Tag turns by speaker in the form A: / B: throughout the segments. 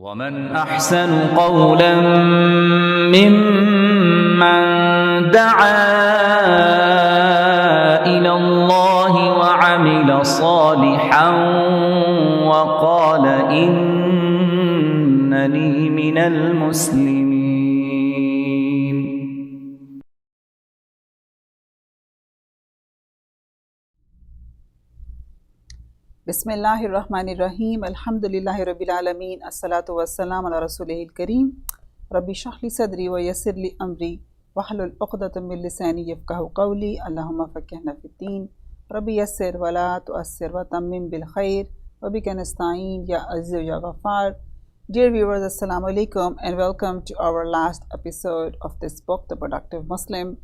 A: ومن أحسن قولا ممن دعا إلى الله وعمل صالحا وقال إنني من المسلمين.
B: Bismillahirrahmanirrahim. Alhamdulillahi Rabbil Alameen. As-salatu was-salam ala Rasulihil Kareem. Rabbi shrah li sadri wa yassir li amri wahlul uqdatan min lisani yafqahu qawli. Allahumma faqqihna fid-din. Rabbi yassir wa la tu'assir wa tammim bil khair. Wa bika nasta'in ya aziz ya ghaffar. Dear viewers, assalamu alaikum and welcome to our last episode of this book, The Productive Muslim.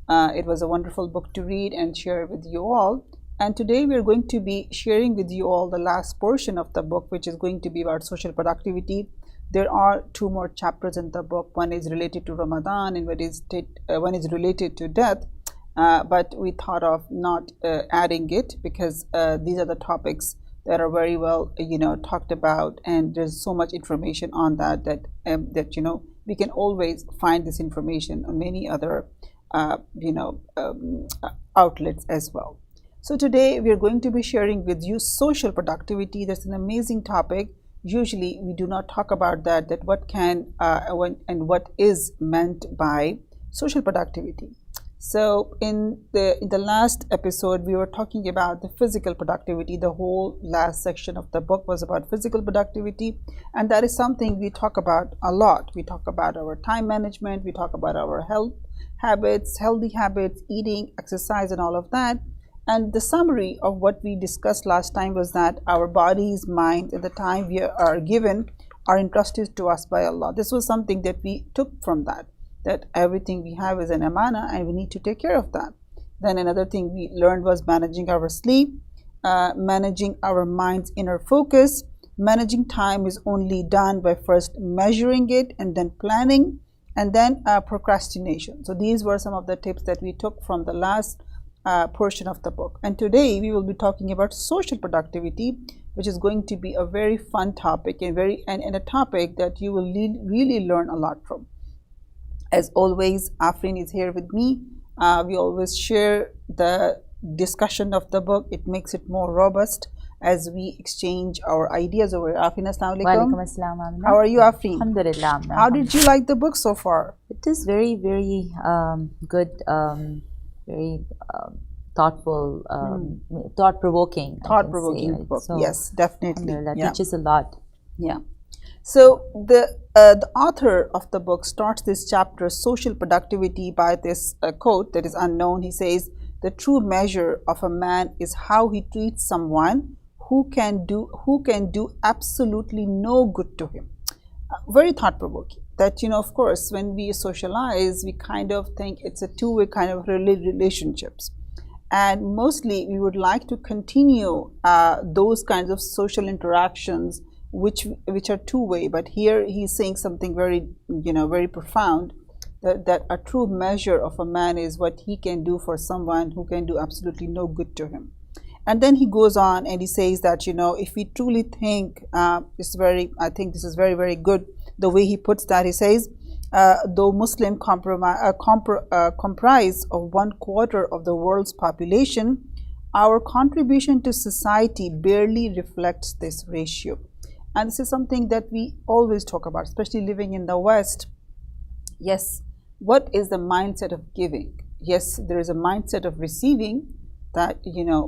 B: It was a wonderful book to read and share with you all. And today we are going to be sharing with you all the last portion of the book, which is going to be about social productivity. There are two more chapters in the book. One is related to Ramadan and one is related to death. But we thought of not adding it because these are the topics that are very well, talked about, and there's so much information on that we can always find this information on many other, outlets as well. So today we are going to be sharing with you social productivity. That's an amazing topic. Usually we do not talk about that what can and what is meant by social productivity. So in the last episode we were talking about the physical productivity. The whole last section of the book was about physical productivity, and that is something we talk about a lot. We talk about our time management, we talk about our healthy habits, eating, exercise, and all of that. And the summary of what we discussed last time was that our bodies, mind, and the time we are given are entrusted to us by Allah. This was something that we took from that everything we have is an Aminah and we need to take care of that. Then another thing we learned was managing our sleep, managing our mind's inner focus. Managing time is only done by first measuring it and then planning and then procrastination. So these were some of the tips that we took from the last portion of the book. And today we will be talking about social productivity, which is going to be a very fun topic and a topic that you will really learn a lot from. As always, Afrin is here with me. We always share the discussion of the book. It makes it more robust as we exchange our ideas over. Afrin, assalamu alaikum.
C: Walaikum assalam, Aminah.
B: How are you, Afrin?
C: Alhamdulillah.
B: How did you like the book so far?
C: It is very, very good, very thoughtful, thought-provoking.
B: Thought-provoking book. So, yes, definitely.
C: That teaches a lot.
B: Yeah. So the author of the book starts this chapter, Social Productivity, by this quote that is unknown. He says, "The true measure of a man is how he treats someone who can do absolutely no good to him." Very thought-provoking. That, of course, when we socialize, we kind of think it's a two-way kind of relationships. And mostly we would like to continue those kinds of social interactions which are two-way. But here he's saying something very, very profound, that a true measure of a man is what he can do for someone who can do absolutely no good to him. And then he goes on and he says that, if we truly think, I think this is very, very good, the way he puts that. He says, though Muslims comprise of 1/4 of the world's population, our contribution to society barely reflects this ratio. And this is something that we always talk about, especially living in the West. Yes, what is the mindset of giving? Yes, there is a mindset of receiving, that,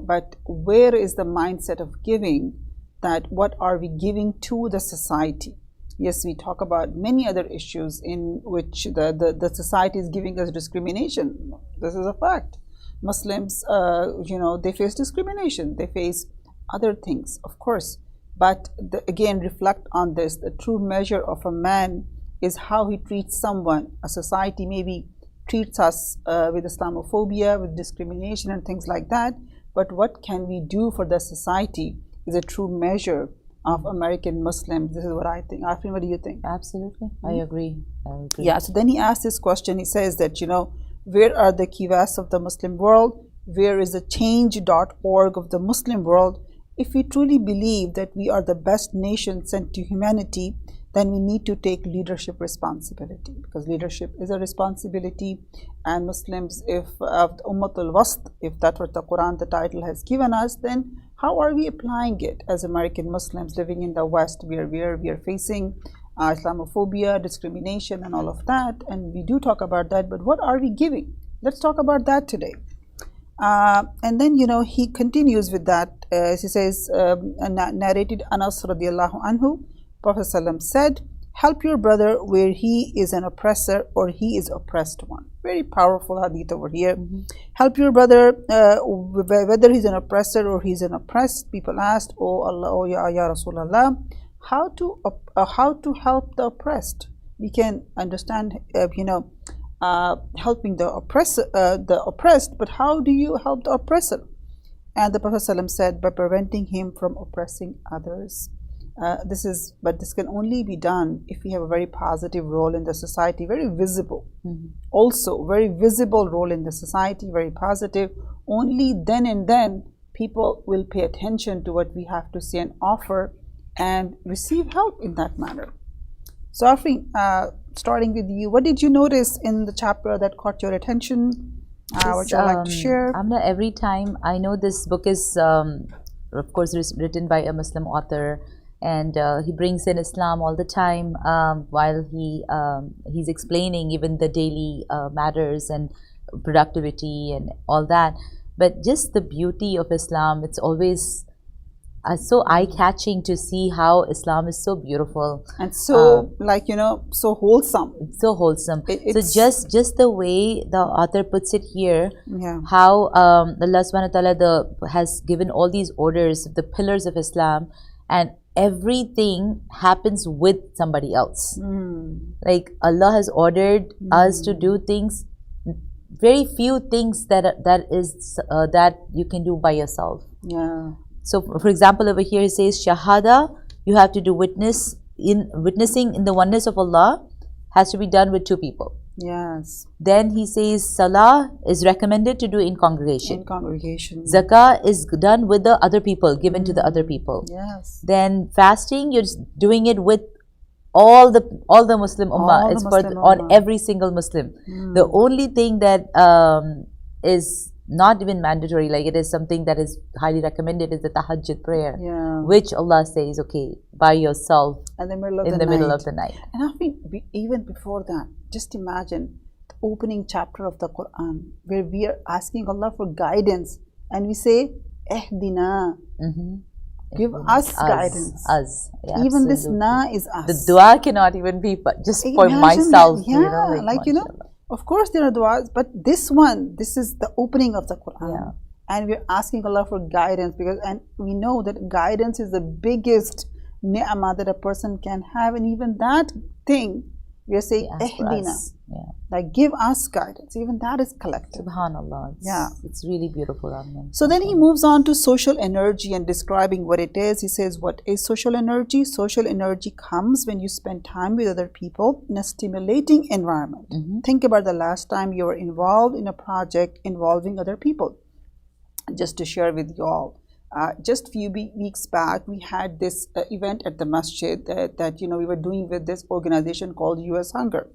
B: but where is the mindset of giving? That what are we giving to the society? Yes, we talk about many other issues in which the society is giving us discrimination. This is a fact. Muslims, they face discrimination. They face other things, of course. But again, reflect on this. The true measure of a man is how he treats someone. A society maybe treats us with Islamophobia, with discrimination and things like that. But what can we do for the society is a true measure of American Muslims. This is what I think. Afrin, what do you think?
C: Absolutely. I agree.
B: Yeah, so then he asks this question. He says that, where are the kivas of the Muslim world? Where is the change.org of the Muslim world? If we truly believe that we are the best nation sent to humanity, then we need to take leadership responsibility, because leadership is a responsibility. And Muslims, if Ummatul Wast, if that's what the Quran, the title, has given us, then how are we applying it as American Muslims living in the West? We are facing Islamophobia, discrimination, and all of that, and we do talk about that, but what are we giving? Let's talk about that today. And then, he continues with that. He says, narrated Anas radiallahu anhu, Prophet ﷺ said, help your brother where he is an oppressor or he is oppressed one. Very powerful hadith over here. Help your brother whether he's an oppressor or he's an oppressed. People asked, oh Allah, oh ya Rasulallah, how to help the oppressed? We can understand, helping the oppressed, but how do you help the oppressor? And the Prophet ﷺ said, by preventing him from oppressing others. But this can only be done if we have a very positive role in the society, very visible. Also, very visible role in the society, very positive. Only then and then people will pay attention to what we have to say and offer and receive help in that manner. So, Afreen, starting with you, what did you notice in the chapter that caught your attention? Would you like to share?
C: Aminah, every time, I know this book is, of course, written by a Muslim author, and he brings in Islam all the time while he's explaining even the daily matters and productivity and all that. But just the beauty of Islam, it's always so eye-catching to see how Islam is so beautiful
B: and so so wholesome.
C: It's so wholesome. So just the way the author puts it here, how Allah subhanahu wa ta'ala has given all these orders, the pillars of Islam, and everything happens with somebody else. Like Allah has ordered us to do things, very few things that you can do by yourself. So, for example, over here it says Shahada, you have to do witnessing in the oneness of Allah has to be done with two people. Then he says Salah is recommended to do in congregation. Zakah is done with the other people, given to the other people. Then fasting, you're doing it with all the Muslim Ummah. It's on every single Muslim. The only thing that is not even mandatory, like it is something that is highly recommended, is the tahajjud prayer, which Allah says, okay, by yourself in the middle of the night.
B: And I think even before that, just imagine the opening chapter of the Quran, where we are asking Allah for guidance, and we say, Ehdina, give us guidance.
C: Yeah,
B: even this na is us.
C: The dua cannot even be just for myself.
B: Of course there are du'as, but this is the opening of the Quran. And we're asking Allah for guidance, and we know that guidance is the biggest ni'mah that a person can have, and even that thing, we are saying, Ehdina, like give us guidance, even that is collective.
C: SubhanAllah, it's really beautiful.
B: So then he moves on to social energy and describing what it is. He says, what is social energy? Social energy comes when you spend time with other people in a stimulating environment. Think about the last time you were involved in a project involving other people. Just to share with you all, just a few weeks back, we had this event at the Masjid that we were doing with this organization called US Hunger.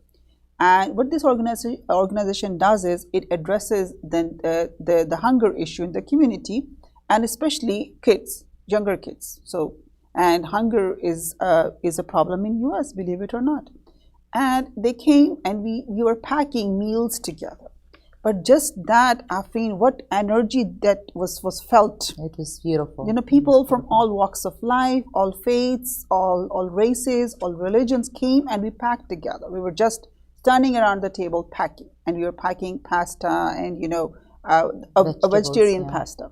B: And what this organization does is it addresses the hunger issue in the community, and especially kids, younger kids. So, and hunger is a problem in US, believe it or not. And they came and we were packing meals together. But just that, Afreen, what energy that was felt.
C: It was beautiful.
B: People from all walks of life, all faiths, all races, all religions came and we packed together. We were just standing around the table packing, and we were packing pasta and a vegetarian pasta.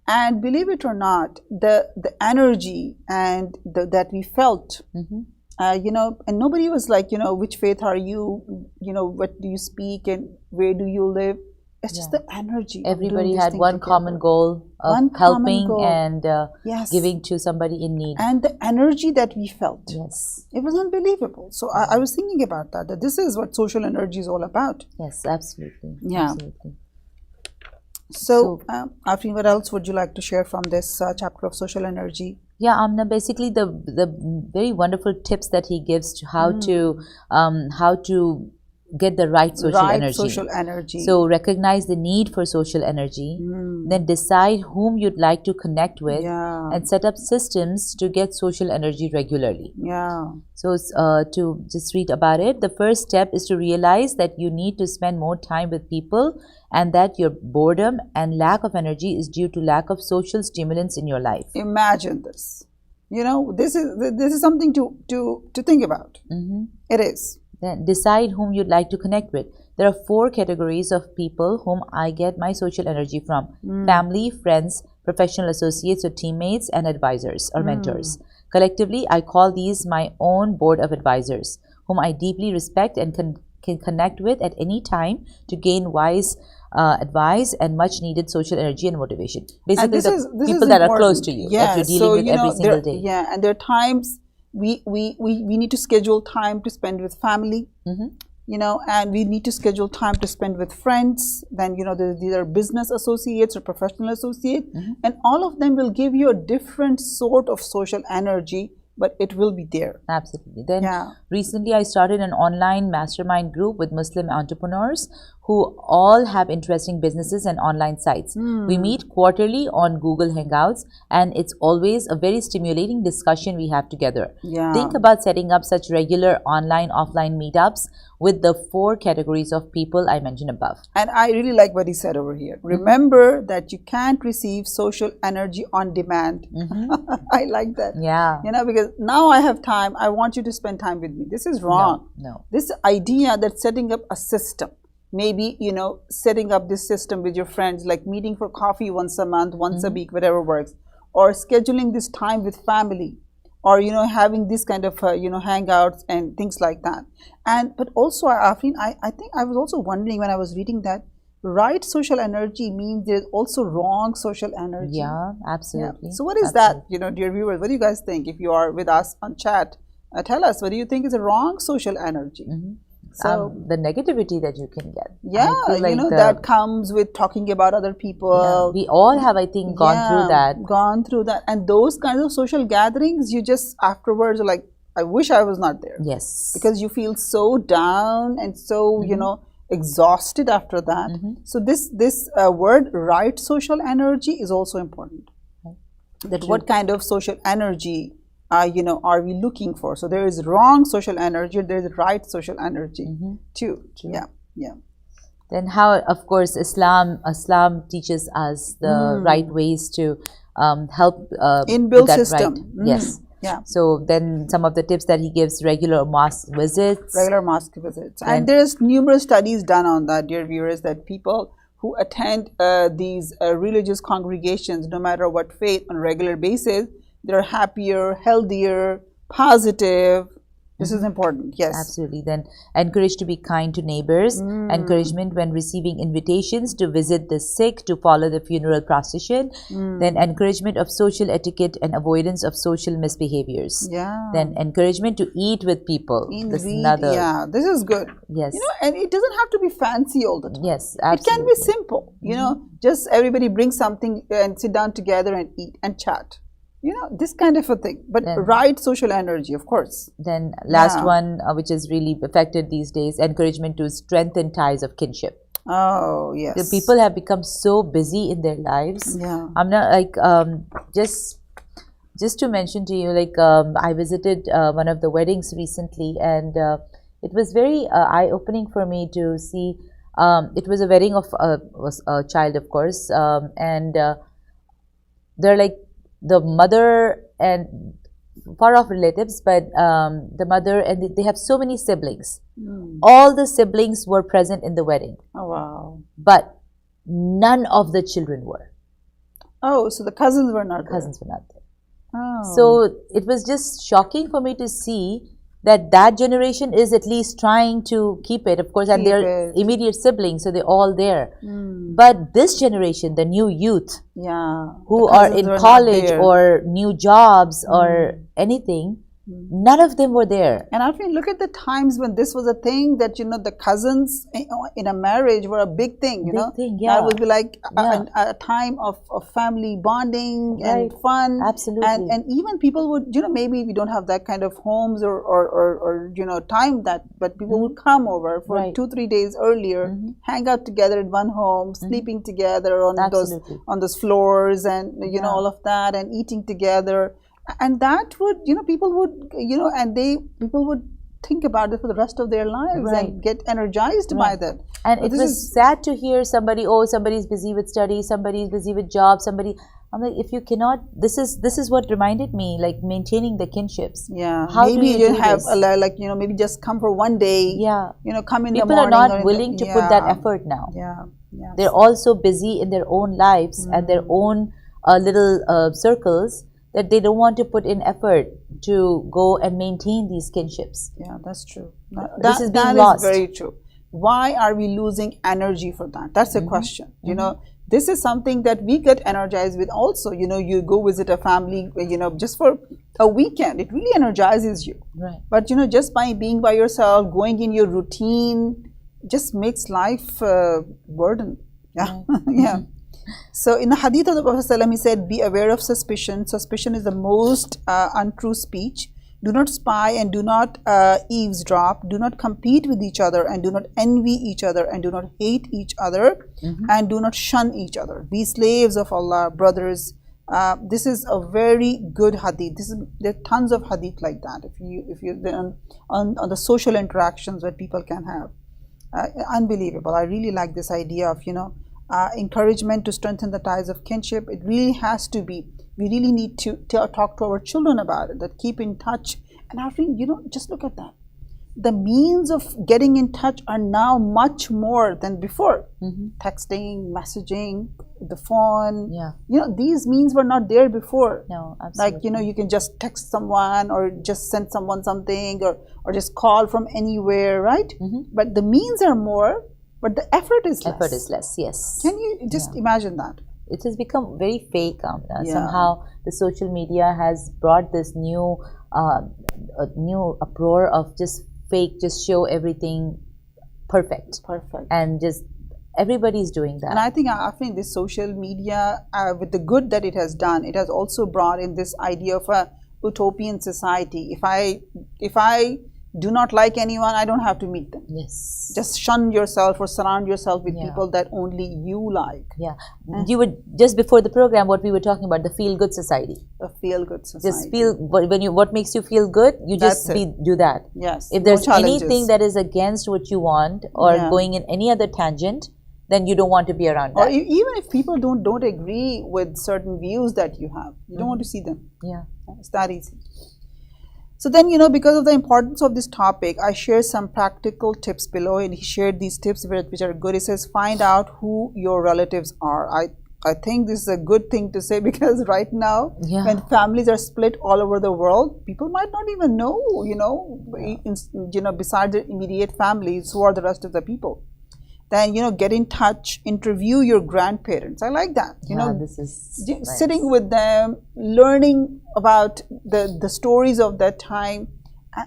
B: And believe it or not, the energy and that we felt, and nobody was like, which faith are you, what do you speak and where do you live? It's just the energy.
C: Everybody had one common goal of helping and giving to somebody in need.
B: And the energy that we felt. It was unbelievable. So I was thinking about that this is what social energy is all about.
C: Yes, absolutely. Absolutely.
B: So, Afreen, what else would you like to share from this chapter of social energy?
C: Yeah, Amna, basically the very wonderful tips that he gives to how to get the right social energy. So recognize the need for social energy, then decide whom you'd like to connect with, and set up systems to get social energy regularly. So to just read about it, the first step is to realize that you need to spend more time with people, and that your boredom and lack of energy is due to lack of social stimulants in your life.
B: Imagine this. You know, this is something to think about. It is.
C: Then decide whom you'd like to connect with. There are 4 categories of people whom I get my social energy from: family, friends, professional associates or teammates, and advisors or mentors. Collectively, I call these my own board of advisors, whom I deeply respect and can connect with at any time to gain wise advice and much needed social energy and motivation. Basically, the people that are close to you, that you're dealing with every single day.
B: Yeah, and there are times we need to schedule time to spend with family, you know, and we need to schedule time to spend with friends. Then, you know, these are business associates or professional associates, and all of them will give you a different sort of social energy, but it will be there.
C: Absolutely. Then recently I started an online mastermind group with Muslim entrepreneurs who all have interesting businesses and online sites. We meet quarterly on Google Hangouts, and it's always a very stimulating discussion we have together. Think about setting up such regular online, offline meetups with the 4 categories of people I mentioned above.
B: And I really like what he said over here. Remember that you can't receive social energy on demand. I like that.
C: Yeah.
B: You know, because now I have time, I want you to spend time with me. This is wrong.
C: No.
B: This idea that setting up a system, maybe, you know, setting up this system with your friends, like meeting for coffee once a month, once a week, whatever works, or scheduling this time with family, or, you know, having this kind of, you know, hangouts and things like that. And, but also, Afreen, I think I was also wondering when I was reading that right social energy means there's also wrong social energy.
C: Yeah, absolutely.
B: So what is that, you know, dear viewers, what do you guys think? If you are with us on chat, tell us, what do you think is a wrong social energy? So
C: the negativity that you can get.
B: Like, you know, that comes with talking about other people.
C: We all have, I think, gone through that. And those kinds of social gatherings, you just afterwards are like, I wish I was not there. Yes.
B: Because you feel so down and so, you know, exhausted after that. So this word, right social energy, is also important. That what kind of social energy you know, are we looking for? So there is wrong social energy, there is right social energy too. Yeah.
C: Then how, of course, Islam teaches us the right ways to help
B: inbuilt system.
C: Right. Yes. Yeah. So then some of the tips that he gives: regular mosque visits.
B: And there's numerous studies done on that, dear viewers, that people who attend these religious congregations, no matter what faith, on a regular basis, they're happier, healthier, positive. This is important. Yes.
C: Absolutely. Then encourage to be kind to neighbors. Encouragement when receiving invitations to visit the sick, to follow the funeral procession. Then encouragement of social etiquette and avoidance of social misbehaviors. Then encouragement to eat with people.
B: This is good.
C: Yes.
B: You know, and it doesn't have to be fancy all the time.
C: Yes, absolutely.
B: It can be simple. You know, just everybody bring something and sit down together and eat and chat. You know, this kind of a thing, but then, right social energy, of course.
C: Then last one, which is really affected these days, encouragement to strengthen ties of kinship.
B: Oh, yes.
C: The people have become so busy in their lives. I'm not like, just to mention to you, like, I visited one of the weddings recently, and it was very eye-opening for me to see. It was a wedding of a child, of course, and they're like, the mother and far off relatives, but the mother, and they have so many siblings. All the siblings were present in the wedding.
B: Oh, wow.
C: But none of the children were.
B: Oh, so the cousins were not there.
C: Cousins were not there.
B: Oh.
C: So it was just shocking for me to see that generation is at least trying to keep it, of course, and they're immediate siblings, so they're all there. But this generation, the new youth, who are in college or new jobs or anything, None of them were there.
B: And I mean, look at the times when this was a thing that, the cousins in a marriage were a big thing, you know.
C: Thing, yeah.
B: That would be like a time of family bonding and fun.
C: Absolutely.
B: And even people would, maybe we don't have that kind of homes or time that, but people would come over for 2-3 days earlier, hang out together in one home, sleeping together on those floors and, all of that, and eating together. And that would, people would, people would think about it for the rest of their lives and get energized by that.
C: And it was sad to hear somebody's busy with studies, somebody's busy with jobs, I'm like, if you cannot, this is what reminded me, like maintaining the kinships.
B: Yeah.
C: How
B: maybe
C: do you
B: didn't have
C: this?
B: Maybe just come for one day.
C: Yeah.
B: Come in
C: people
B: the morning.
C: People are not willing to put that effort now.
B: Yeah. Yes.
C: They're all so busy in their own lives and their own little circles that they don't want to put in effort to go and maintain these kinships.
B: Yeah, that's true.
C: This is being lost.
B: That is very true. Why are we losing energy for that? That's the question. This is something that we get energized with also. You go visit a family, just for a weekend. It really energizes you.
C: Right.
B: But, just by being by yourself, going in your routine, just makes life a burden. Yeah.
C: Right.
B: Yeah. So in the hadith of the Prophet ﷺ, he said, be aware of suspicion. Suspicion is the most untrue speech. Do not spy and do not eavesdrop. Do not compete with each other and do not envy each other and do not hate each other and do not shun each other. Be slaves of Allah, brothers. This is a very good hadith. There are tons of hadith like that. If you on the social interactions that people can have, unbelievable. I really like this idea of encouragement to strengthen the ties of kinship. It really has to be. We really need to talk to our children about it, that keep in touch. And I think, just look at that. The means of getting in touch are now much more than before. Texting, messaging, the phone.
C: Yeah.
B: These means were not there before.
C: No, absolutely.
B: Like, you can just text someone or just send someone something or just call from anywhere, right? But the means are more. But the effort is less.
C: Effort is less, yes.
B: Can you just imagine that?
C: It has become very fake. Somehow the social media has brought this new uproar of just fake, just show everything perfect. And just everybody's doing that.
B: And I think this social media, with the good that it has done, it has also brought in this idea of a utopian society. If I do not like anyone, I don't have to meet them.
C: Yes.
B: Just shun yourself or surround yourself with people that only you like.
C: Yeah. You would, just before the program, what we were talking about, the feel-good society.
B: The feel-good society.
C: Just feel, what makes you feel good, you just do that.
B: Yes.
C: If there's anything that is against what you want or going in any other tangent, then you don't want to be around that.
B: Or even if people don't agree with certain views that you have, you don't want to see them.
C: Yeah.
B: It's that easy. So then, because of the importance of this topic, I share some practical tips below, and he shared these tips which are good. He says, find out who your relatives are. I think this is a good thing to say, because right now, when families are split all over the world, people might not even know, besides their immediate families, who are the rest of the people. Then, get in touch, interview your grandparents. I like that.
C: This is nice.
B: Sitting with them, learning about the stories of that time.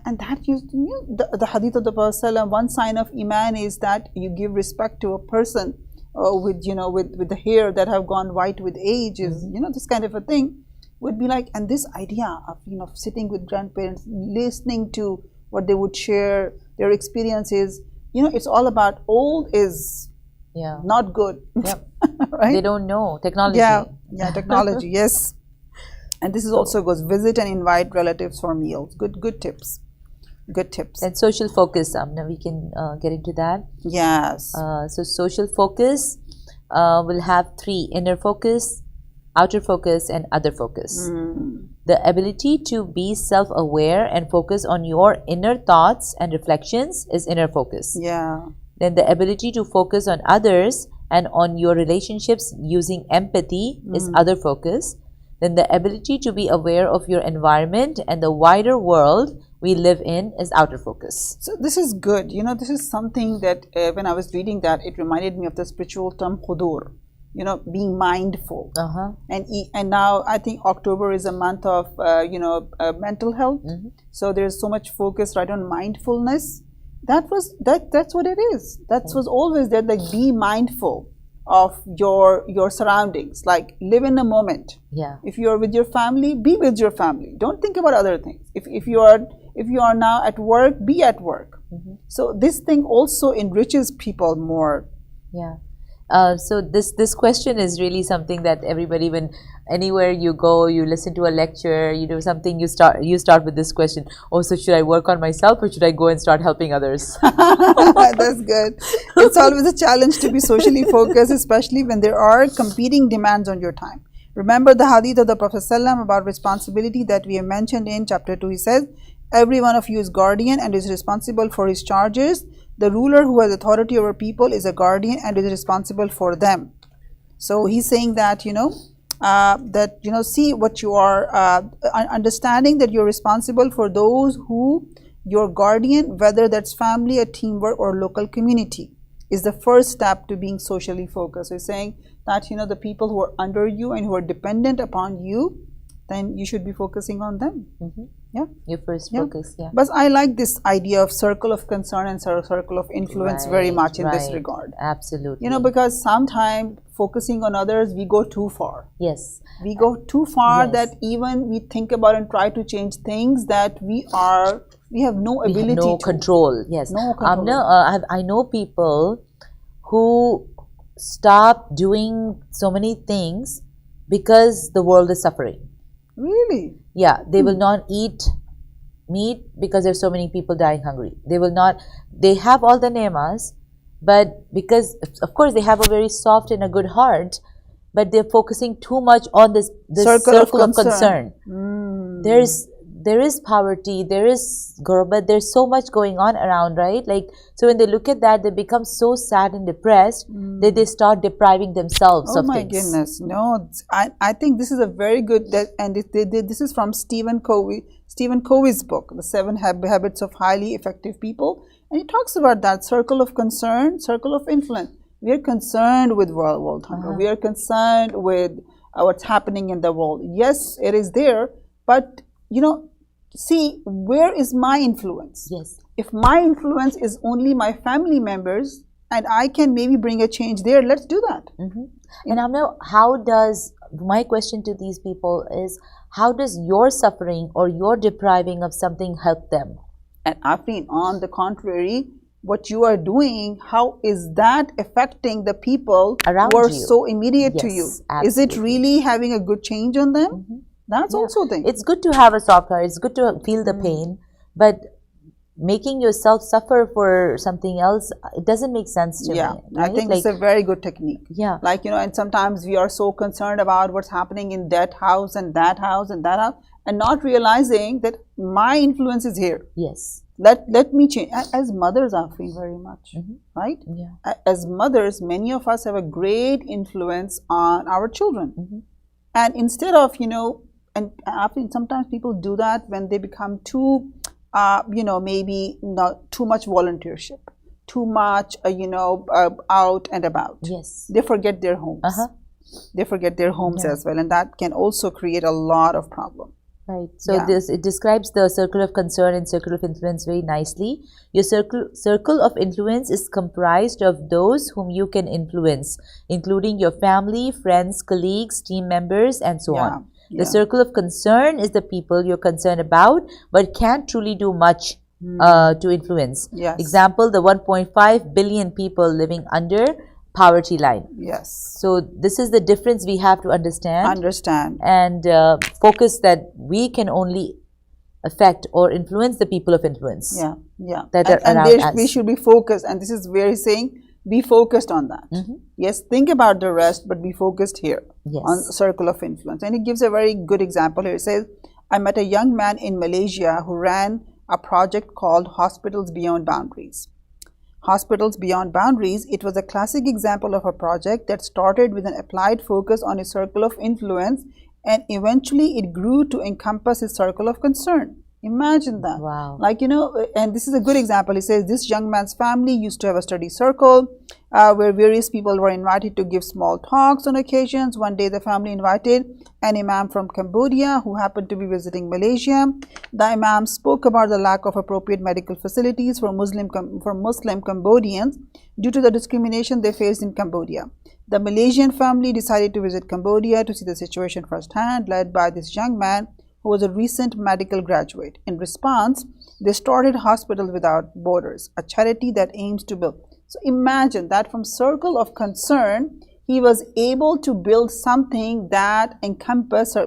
B: And that the hadith of the Prophet, one sign of Iman is that you give respect to a person with the hair that have gone white with age, is, this kind of a thing would be like. And this idea of, sitting with grandparents, listening to what they would share, their experiences. It's all about old is not good.
C: Yep.
B: Right?
C: They don't know. Technology.
B: Yeah, technology, yes. And this is also goes, visit and invite relatives for meals. Good tips. Good tips.
C: And social focus, now we can get into that.
B: Yes.
C: So social focus will have 3: inner focus, outer focus, and other focus. The ability to be self-aware and focus on your inner thoughts and reflections is inner focus.
B: Yeah.
C: Then the ability to focus on others and on your relationships using empathy is other focus. Then the ability to be aware of your environment and the wider world we live in is outer focus.
B: So this is good. This is something that when I was reading that, it reminded me of the spiritual term hudur. being mindful. And now I think October is a month of mental health. So there's so much focus right on mindfulness. That's what it is. That was always there. Like, be mindful of your surroundings. Like, live in the moment. If you're with your family, be with your family. Don't think about other things. If you are now at work, be at work. So this thing also enriches people more.
C: So this question is really something that everybody, when anywhere you go, you listen to a lecture, you do something, you start with this question. Oh, so should I work on myself, or should I go and start helping others?
B: That's good. It's always a challenge to be socially focused, especially when there are competing demands on your time. Remember the hadith of the Prophet ﷺ about responsibility that we have mentioned in chapter 2. He says, every one of you is guardian and is responsible for his charges. The ruler who has authority over people is a guardian and is responsible for them. So he's saying that, see what you are, understanding that you're responsible for those who your guardian, whether that's family, a teamwork, or local community, is the first step to being socially focused. So he's saying that, the people who are under you and who are dependent upon you, then you should be focusing on them.
C: Your first focus.
B: But I like this idea of circle of concern and circle of influence very much in this regard.
C: Absolutely.
B: Because sometimes focusing on others, we go too far. We go too far that even we think about and try to change things that we have no ability
C: we have no
B: to.
C: Control.
B: No control.
C: I know people who stop doing so many things because the world is suffering.
B: Really?
C: They will not eat meat because there's so many people dying hungry. They will not. They have all the ni'mas, but because of course they have a very soft and a good heart, but they're focusing too much on this circle of concern. There is poverty, there is ghurbat, there's so much going on around, right? Like, so when they look at that, they become so sad and depressed that they start depriving themselves of things.
B: Oh my goodness, no, I think this is a very good, and this is from Stephen Covey's book, The 7 Habits of Highly Effective People, and he talks about that circle of concern, circle of influence. We are concerned with world hunger. We are concerned with what's happening in the world. Yes, it is there, but see, where is my influence? If my influence is only my family members and I can maybe bring a change there, let's do that.
C: And Aminah, my question to these people is, how does your suffering or your depriving of something help them?
B: And Afreen, on the contrary, what you are doing, how is that affecting the people
C: around
B: who are
C: you,
B: so immediate to you?
C: Absolutely.
B: Is it really having a good change on them? That's also the thing.
C: It's good to have a soft heart. It's good to feel the pain, but making yourself suffer for something else, it doesn't make sense to me. Right?
B: I think it's a very good technique.
C: Like,
B: and sometimes we are so concerned about what's happening in that house and that house and that house, and not realizing that my influence is here. Let me change. As mothers, I feel very much, right? As mothers, many of us have a great influence on our children. And instead of, and I think sometimes people do that when they become too, maybe not too much volunteership, too much, out and about. They forget their homes. They forget their homes as well, and that can also create a lot of problem.
C: Right. So it describes the circle of concern and circle of influence very nicely. Your circle of influence is comprised of those whom you can influence, including your family, friends, colleagues, team members, and so on. The circle of concern is the people you're concerned about, but can't truly do much to influence. Example, the 1.5 billion people living under poverty line. So this is the difference we have to understand. And focus that we can only affect or influence the people of influence. That are around us.
B: We should be focused, and this is where he's saying, be focused on that. Yes, think about the rest, but be focused here on circle of influence. And he gives a very good example here. He says, I met a young man in Malaysia who ran a project called Hospitals Beyond Boundaries. Hospitals Beyond Boundaries, it was a classic example of a project that started with an applied focus on a circle of influence, and eventually it grew to encompass a circle of concern. Imagine that.
C: Wow.
B: Like, and this is a good example. He says this young man's family used to have a study circle where various people were invited to give small talks on occasions. One day the family invited an imam from Cambodia who happened to be visiting Malaysia. The imam spoke about the lack of appropriate medical facilities for Muslim Cambodians due to the discrimination they faced in Cambodia. The Malaysian family decided to visit Cambodia to see the situation firsthand, led by this young man who was a recent medical graduate. In response, they started Hospitals Without Borders, a charity that aims to build. So imagine that from circle of concern, he was able to build something that encompassed,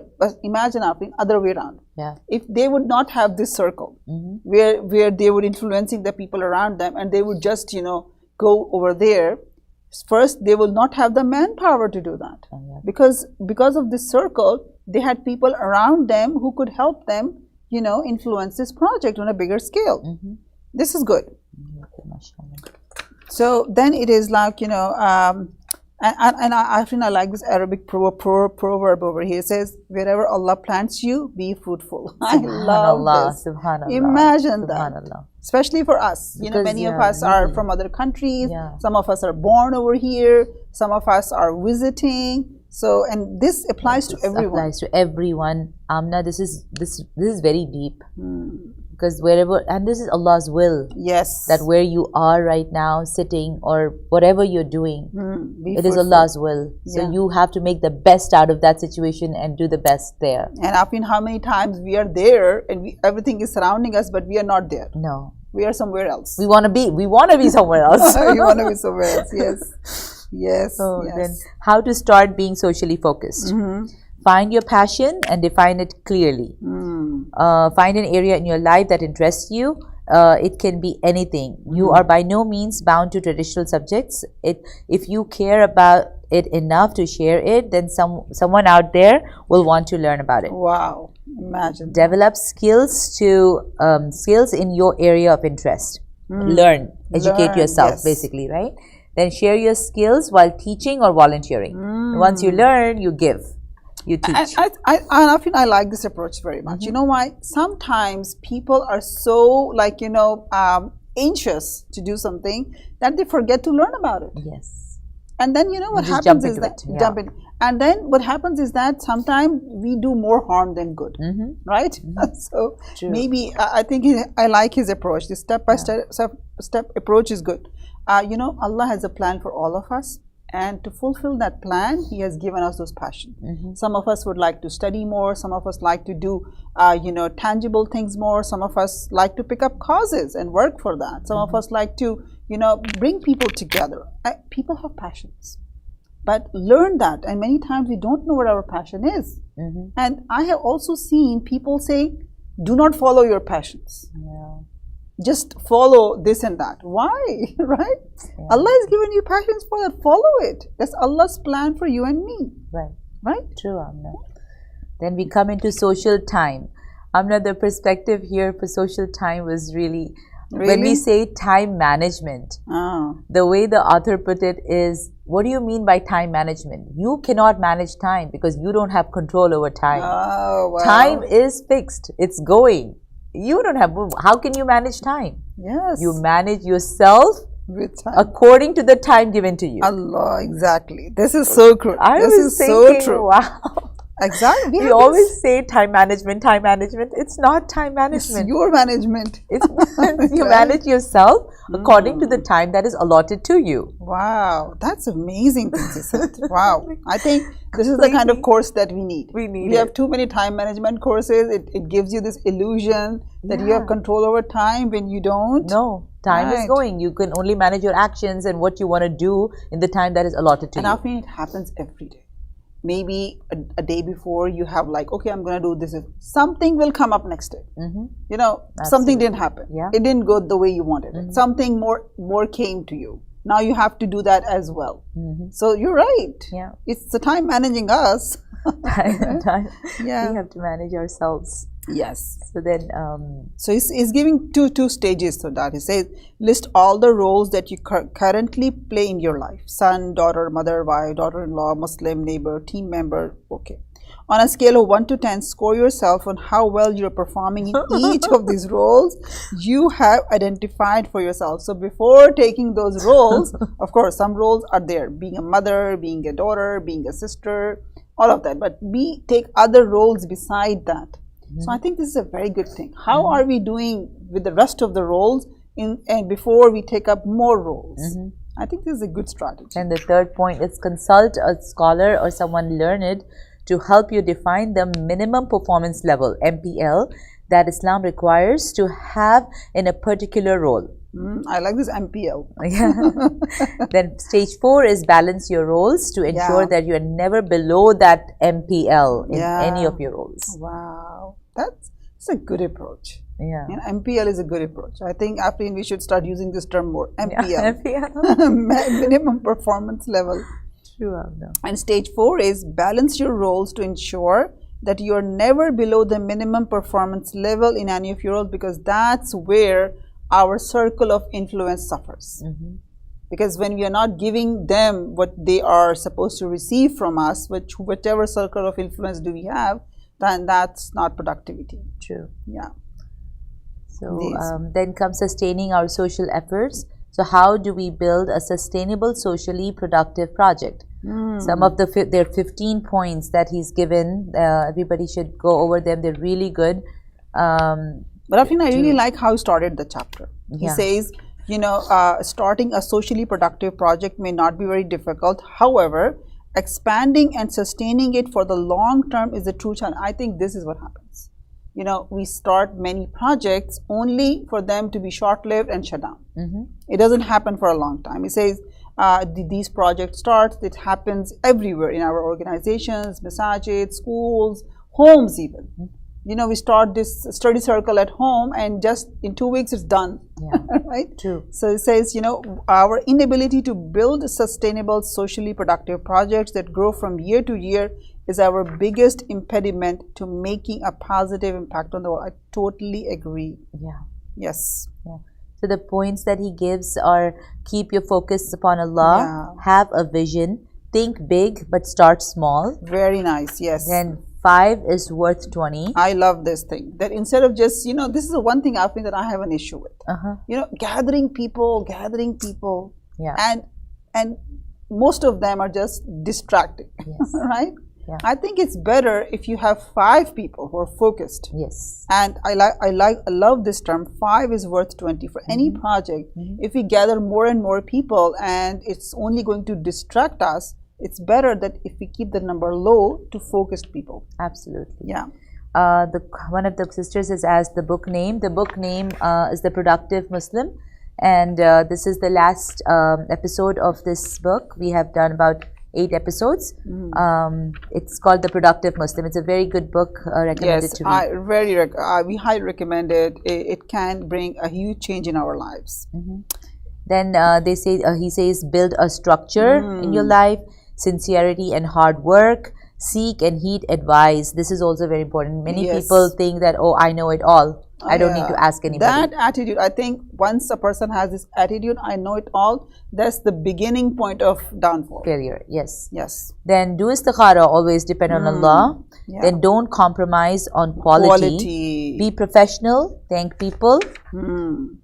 B: imagine the other way around.
C: Yeah.
B: If they would not have this circle, where they were influencing the people around them and they would just, go over there, first, they will not have the manpower to do that. Because of this circle, they had people around them who could help them, influence this project on a bigger scale. This is good. So then it is like, and I think I like this Arabic proverb over here. It says, wherever Allah plants you, be fruitful. I love this. Imagine that. Especially for us. Because, many of us are from other countries. Some of us are born over here. Some of us are visiting. So, and this applies to everyone.
C: Applies to everyone. Amna, this is very deep. Because wherever, and this is Allah's will.
B: Yes.
C: That where you are right now, sitting or whatever you're doing, it is Allah's will. So you have to make the best out of that situation and do the best there.
B: And I mean, how many times we are there and everything is surrounding us, but we are not there.
C: No.
B: We are somewhere else.
C: We want to be somewhere else.
B: We want to be somewhere else, yes. Yes.
C: So then, how to start being socially focused? Find your passion and define it clearly. Find an area in your life that interests you. It can be anything. You are by no means bound to traditional subjects. If you care about it enough to share it, then someone out there will want to learn about it.
B: Wow. Imagine.
C: Develop skills in your area of interest. Educate yourself, basically, right? Then share your skills while teaching or volunteering. Once you learn, you give. You teach.
B: I like this approach very much. You know why? Sometimes people are so anxious to do something that they forget to learn about it.
C: Yes.
B: And then what happens is that jump in. And then what happens is that sometimes we do more harm than good, right? So maybe I think I like his approach. The step approach is good. Allah has a plan for all of us. And to fulfill that plan, He has given us those passions. Some of us would like to study more. Some of us like to do, tangible things more. Some of us like to pick up causes and work for that. Some of us like to, bring people together. People have passions. But learn that. And many times we don't know what our passion is. And I have also seen people say, do not follow your passions. Just follow this and that. Why? Right? Allah has given you passions for that. Follow it. That's Allah's plan for you and me. Right?
C: True, Amna. Then we come into social time. Amna, the perspective here for social time was really? When we say time management, the way the author put it is, what do you mean by time management? You cannot manage time because you don't have control over time. Time is fixed. It's going. You don't have, how can you manage time?
B: Yes.
C: You manage yourself
B: with time
C: according to the time given to you.
B: Allah, exactly. This is so true.
C: This is thinking, so true. Wow.
B: Exactly.
C: We always say time management, time management. It's not time management.
B: It's your management.
C: You manage yourself according to the time that is allotted to you.
B: Wow. That's amazing. Wow. I think this is the kind of course that we need. We have too many time management courses. It gives you this illusion that you have control over time when you don't.
C: No. Time is going. You can only manage your actions and what you want to do in the time that is allotted to you.
B: And I think it happens every day. Maybe a day before you have like, okay, I'm going to do this. Something will come up next day. Something didn't happen. It didn't go the way you wanted it. Something more came to you. Now you have to do that as well. So you're right. It's the time managing us.
C: We have to manage ourselves.
B: Yes.
C: So then,
B: so he's giving two stages to that. He says, list all the roles that you currently play in your life: son, daughter, mother, wife, daughter-in-law, Muslim, neighbor, team member. Okay. On a scale of 1 to 10, score yourself on how well you're performing in each of these roles you have identified for yourself. So before taking those roles, of course, some roles are there, being a mother, being a daughter, being a sister, all of that. But take other roles beside that. So I think this is a very good thing. How are we doing with the rest of the roles and before we take up more roles? I think this is a good strategy.
C: And the third point is consult a scholar or someone learned to help you define the minimum performance level, MPL, that Islam requires to have in a particular role.
B: I like this MPL.
C: Then stage 4 is balance your roles to ensure that you are never below that MPL in any of your roles.
B: Wow, that's a good approach.
C: Yeah,
B: MPL is a good approach. I think after we should start using this term more. MPL, minimum performance level.
C: True.
B: And stage 4 is balance your roles to ensure that you are never below the minimum performance level in any of your roles, because that's where our circle of influence suffers. Because when we are not giving them what they are supposed to receive from us, whatever circle of influence do we have, then that's not productivity.
C: True.
B: Yeah.
C: So then comes sustaining our social efforts. So how do we build a sustainable, socially productive project? Some of there are 15 points that he's given. Everybody should go over them. They're really good.
B: But Aminah, I really like how he started the chapter. He says, starting a socially productive project may not be very difficult. However, expanding and sustaining it for the long term is the true challenge. I think this is what happens. We start many projects only for them to be short-lived and shut down. It doesn't happen for a long time. He says these projects start. It happens everywhere in our organizations, Masjid, schools, homes even. We start this study circle at home and just in 2 weeks it's done. Right?
C: True.
B: So it says, our inability to build sustainable, socially productive projects that grow from year to year is our biggest impediment to making a positive impact on the world. I totally agree. Yes.
C: So the points that he gives are: keep your focus upon Allah, have a vision, think big but start small.
B: Very nice. Yes.
C: Then 5 is worth 20.
B: I love this thing, that instead of just, this is the one thing I think that I have an issue with. Gathering people, and most of them are just distracted. Right? I think it's better if you have 5 people who are focused. And I love this term. 5 is worth 20 for any project. If we gather more and more people and it's only going to distract us, it's better that if we keep the number low to focused people.
C: Absolutely.
B: Yeah.
C: One of the sisters has asked the book name. The book name is The Productive Muslim, and this is the last episode of this book. We have done about 8 episodes. It's called The Productive Muslim. It's a very good book, recommended to me.
B: We highly recommend it. It can bring a huge change in our lives.
C: Then he says, build a structure in your life, sincerity and hard work, seek and heed advice. This is also very important. Many people think that, I know it all. I don't need to ask anybody.
B: That attitude, I think once a person has this attitude, I know it all, that's the beginning point of downfall.
C: Failure, yes.
B: Then
C: do istikhara, always depend on Allah. Then don't compromise on quality. Be professional, thank people,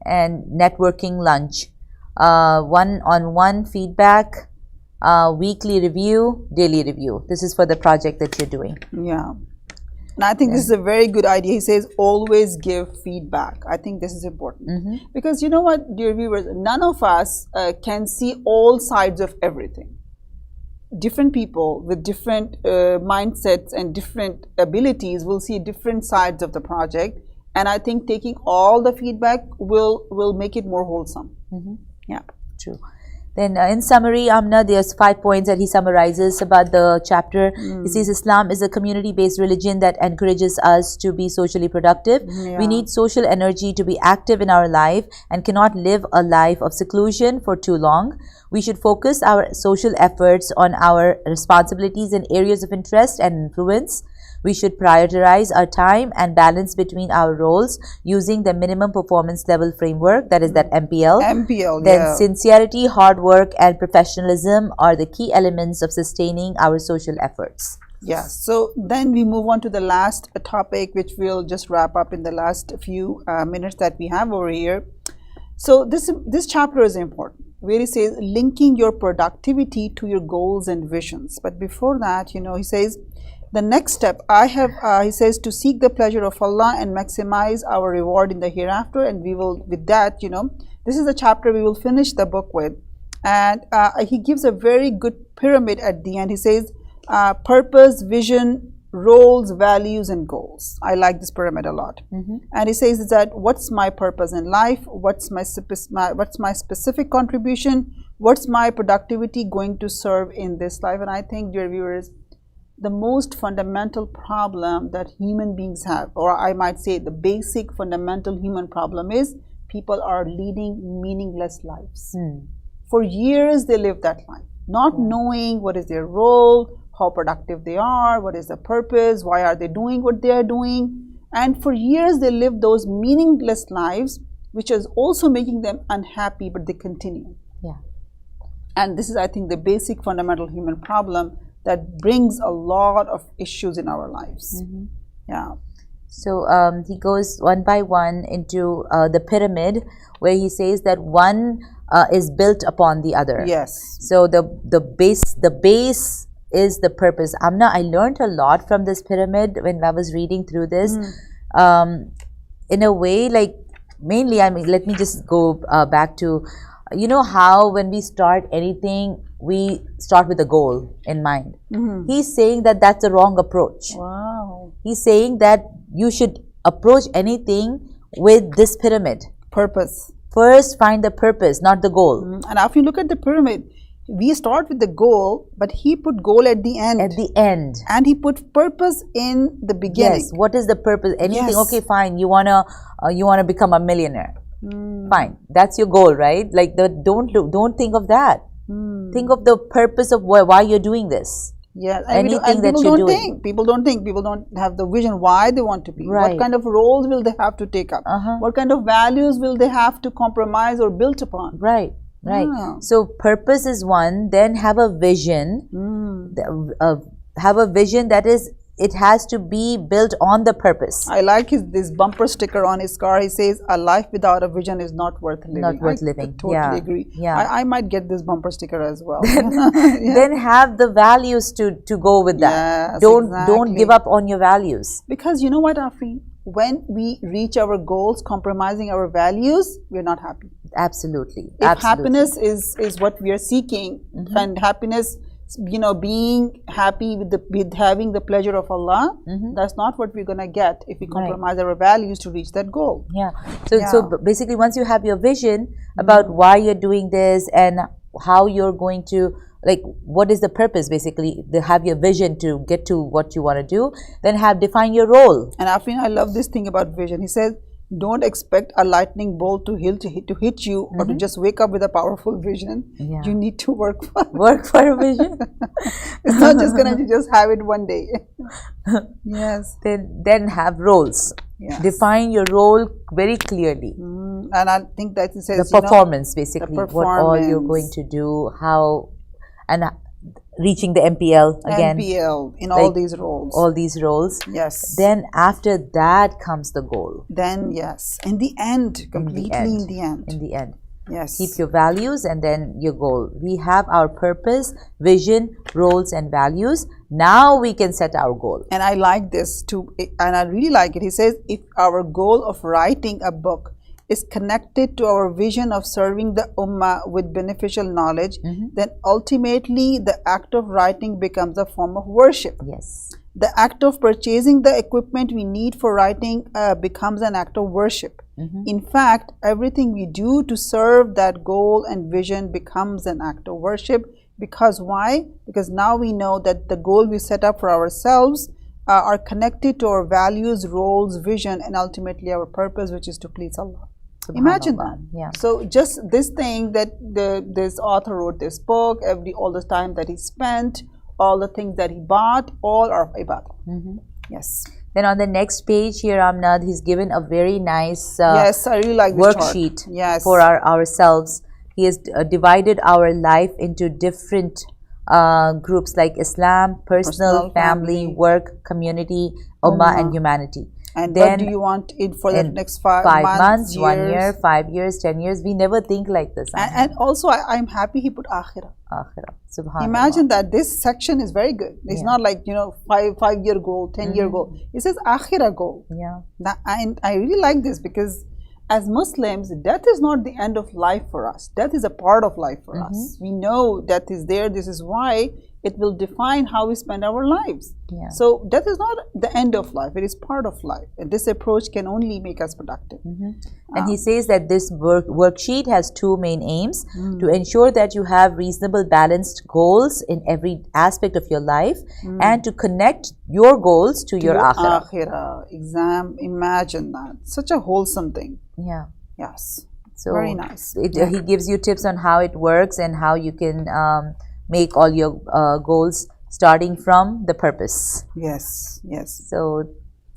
C: and networking lunch. One-on-one feedback, weekly review, daily review. This is for the project that you're doing.
B: And I think this is a very good idea. He says always give feedback. I think this is important. Because you know what, dear viewers, none of us can see all sides of everything. Different people with different mindsets and different abilities will see different sides of the project. And I think taking all the feedback will make it more wholesome.
C: True. Then in summary, Aminah, there's 5 points that he summarizes about the chapter. He says Islam is a community-based religion that encourages us to be socially productive. We need social energy to be active in our life and cannot live a life of seclusion for too long. We should focus our social efforts on our responsibilities in areas of interest and influence. We should prioritize our time and balance between our roles using the minimum performance level framework, that is that MPL. Then sincerity, hard work and professionalism are the key elements of sustaining our social efforts.
B: Yeah, so then we move on to the last topic, which we'll just wrap up in the last few minutes that we have over here. So this chapter is important, where he says linking your productivity to your goals and visions. But before that, he says the next step he says to seek the pleasure of Allah and maximize our reward in the hereafter. And we will, with that, this is the chapter we will finish the book with. And he gives a very good pyramid at the end. He says purpose, vision, roles, values, and goals. I like this pyramid a lot. And he says that what's my purpose in life? What's my specific contribution? What's my productivity going to serve in this life? And I think, dear viewers, the most fundamental problem that human beings have, or I might say the basic fundamental human problem, is people are leading meaningless lives. For years they live that life, not knowing what is their role, how productive they are, what is the purpose, why are they doing what they are doing. And for years they live those meaningless lives, which is also making them unhappy, but they continue. And this is, I think, the basic fundamental human problem that brings a lot of issues in our lives.
C: So he goes one by one into the pyramid, where he says that one is built upon the other. So the base is the purpose. Amna, I learned a lot from this pyramid when I was reading through this. In a way, like, mainly, I mean, let me just go back to, how when we start anything, we start with a goal in mind. He's saying that that's the wrong approach. He's saying that you should approach anything with this pyramid.
B: Purpose.
C: First, find the purpose, not the goal.
B: And if you look at the pyramid, we start with the goal, but he put goal at the end.
C: At the end.
B: And he put purpose in the beginning.
C: Yes. What is the purpose? Anything. Okay, fine. You wanna become a millionaire. Fine. That's your goal, right? Like, don't think of that. Think of the purpose of why you're doing this. Anything that you're doing.
B: People don't think. People don't have the vision why they want to be. What kind of roles will they have to take up? What kind of values will they have to compromise or build upon?
C: Right. So purpose is one. Then have a vision. Have a vision that is, it has to be built on the purpose.
B: I like this bumper sticker on his car. He says, "A life without a vision is not worth living."
C: Not worth living.
B: I totally agree. I might get this bumper sticker as well.
C: Then have the values to go with that. Don't give up on your values.
B: Because you know what, Afri? When we reach our goals, compromising our values, we're not happy.
C: Absolutely.
B: If happiness is what we are seeking, and happiness, being happy with having the pleasure of Allah, that's not what we're gonna get if we compromise our values to reach that goal.
C: So basically, once you have your vision about why you're doing this and how you're going to, like, what is the purpose, basically, have your vision to get to what you want to do, then define your role.
B: And I love this thing about vision. He says, don't expect a lightning bolt to hit you, or to just wake up with a powerful vision. You need to work for
C: a vision.
B: It's not just gonna just have it one day.
C: Then have roles. Define your role very clearly.
B: And I think that it says
C: the performance, basically, what all you're going to do, how, and reaching the MPL again.
B: MPL in all these roles.
C: All these roles.
B: Yes.
C: Then after that comes the goal.
B: Then in the end, completely in the end.
C: In the end.
B: Yes.
C: Keep your values and then your goal. We have our purpose, vision, roles, and values. Now we can set our goal.
B: And I like this too, and I really like it. He says, if our goal of writing a book is connected to our vision of serving the ummah with beneficial knowledge, then ultimately the act of writing becomes a form of worship. The act of purchasing the equipment we need for writing becomes an act of worship. In fact, everything we do to serve that goal and vision becomes an act of worship. Because why? Because now we know that the goal we set up for ourselves are connected to our values, roles, vision, and ultimately our purpose, which is to please Allah. Imagine that. So just this thing that this author wrote this book, all the time that he spent, all the things that he bought, all are ibadah. Yes.
C: Then on the next page here, Amnad, he's given a very nice
B: I really like this
C: worksheet for ourselves. He has divided our life into different groups like Islam, personal, family, work, community, ummah, and humanity.
B: And then, what do you want it for the next 5 months,
C: 1 year, 5 years, 10 years? We never think like this.
B: And also, I'm happy he put akhirah.
C: Akhirah. Subhanallah.
B: Imagine that this section is very good. It's not like, 5-year goal, 10-year goal. It says akhirah goal.
C: Yeah.
B: And I really like this because as Muslims, death is not the end of life for us. Death is a part of life for us. We know death is there. This is why it will define how we spend our lives.
C: Yeah.
B: So death is not the end of life. It is part of life. And this approach can only make us productive.
C: And he says that this worksheet has two main aims: to ensure that you have reasonable balanced goals in every aspect of your life, and to connect your goals to your akhirah.
B: Exam, imagine that. Such a wholesome thing.
C: Yeah.
B: Yes.
C: So
B: very nice.
C: He gives you tips on how it works and how you can make all your goals starting from the purpose.
B: Yes, yes.
C: So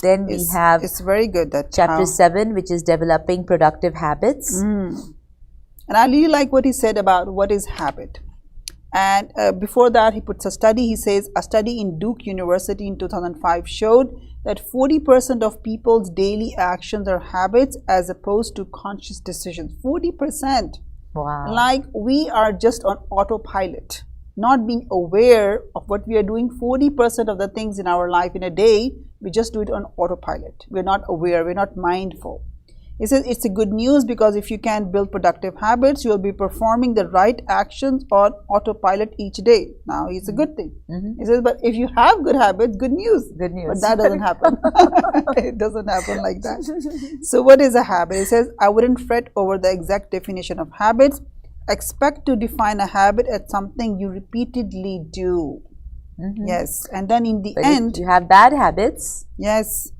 C: then we have,
B: it's very good that
C: chapter 7, which is developing productive habits.
B: And I really like what he said about what is habit. And before that, he puts a study. He says a study in Duke University in 2005 showed that 40% of people's daily actions are habits as opposed to conscious decisions. 40%.
C: Wow.
B: Like we are just on autopilot, not being aware of what we are doing. 40% of the things in our life in a day, we just do it on autopilot. We're not aware, we're not mindful. He says it's a good news because if you can build productive habits, you'll be performing the right actions on autopilot each day. Now, it's a good thing. He says, but if you have good habits, good news.
C: Good news.
B: But that doesn't happen. It doesn't happen like that. So what is a habit? He says, I wouldn't fret over the exact definition of habits. Expect to define a habit as something you repeatedly do. Yes. And then in the end,
C: if you have bad habits.
B: Yes.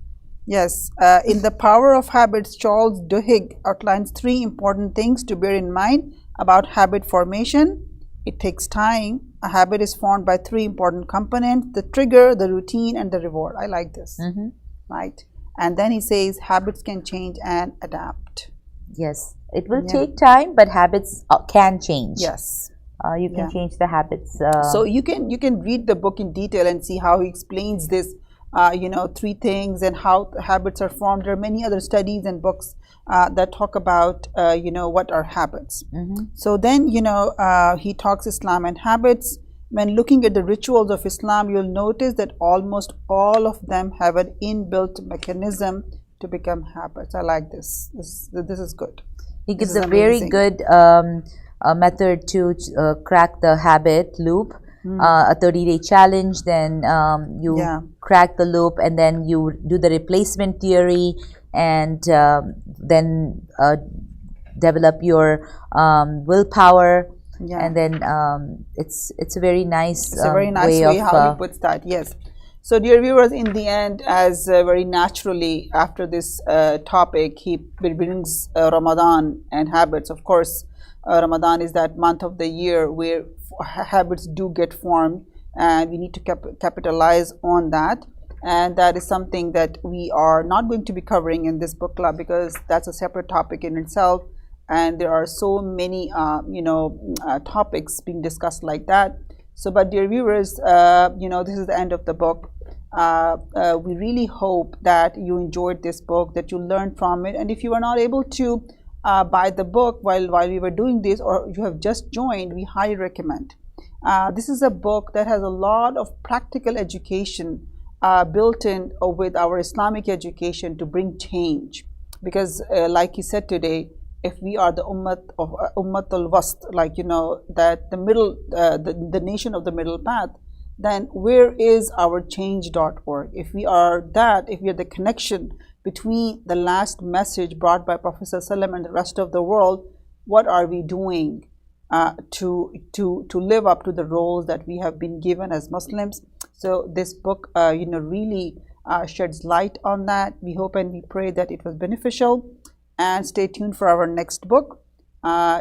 B: Yes. In The Power of Habits, Charles Duhigg outlines 3 important things to bear in mind about habit formation. It takes time. A habit is formed by 3 important components: the trigger, the routine, and the reward. I like this. Right. And then he says habits can change and adapt.
C: Yes. It will take time, but habits can change.
B: Yes.
C: You can change the habits.
B: So you can read the book in detail and see how he explains this. 3 things and how habits are formed. There are many other studies and books that talk about, what are habits. So then, he talks Islam and habits. When looking at the rituals of Islam, you'll notice that almost all of them have an inbuilt mechanism to become habits. I like this. This is good.
C: He gives a very good method to crack the habit loop. A 30-day challenge, then you crack the loop, and then you do the replacement theory, and then develop your willpower, and then it's a very nice
B: way how he puts that. Yes. So dear viewers, in the end, as very naturally after this topic, he brings Ramadan and habits. Of course, Ramadan is that month of the year where habits do get formed, and we need to capitalize on that. And that is something that we are not going to be covering in this book club because that's a separate topic in itself. And there are so many, topics being discussed like that. So, but dear viewers, this is the end of the book. We really hope that you enjoyed this book, that you learned from it. And if you are not able to buy the book while we were doing this, or you have just joined, we highly recommend. This is a book that has a lot of practical education built in with our Islamic education to bring change. Because like he said today, if we are the Ummat al-Wast, that the middle, the nation of the middle path, then where is our change.org? If we are the connection between the last message brought by Prophet ﷺ and the rest of the world, what are we doing to live up to the roles that we have been given as Muslims? So this book, really sheds light on that. We hope and we pray that it was beneficial. And stay tuned for our next book.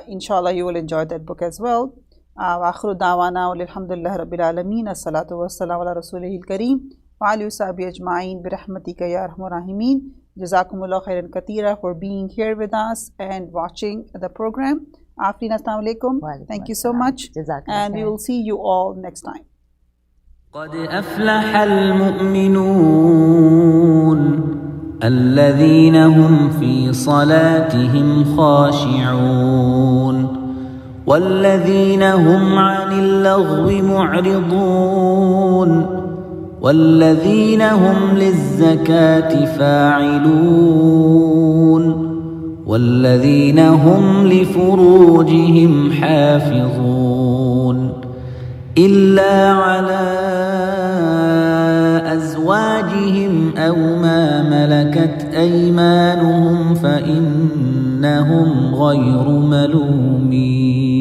B: Inshallah, you will enjoy that book as well. وآخر دعوانا والحمد لله رب العالمين الصلاة والسلام على رسوله الكريم وعلى وصحبه أجمعين برحمتك يا أرحم الراحمين. Jazakumullah khairan katira for being here with us and watching the program. Afreen, assalamu alaikum. Thank you so much. And we will see you all next time.
A: قد أفلح المؤمنون الذين هم في صلاتهم خاشعون والذين هم عن اللغو معرضون والذين هم للزكاة فاعلون والذين هم لفروجهم حافظون إلا على أزواجهم أو ما ملكت أيمانهم فإنهم غير ملومين.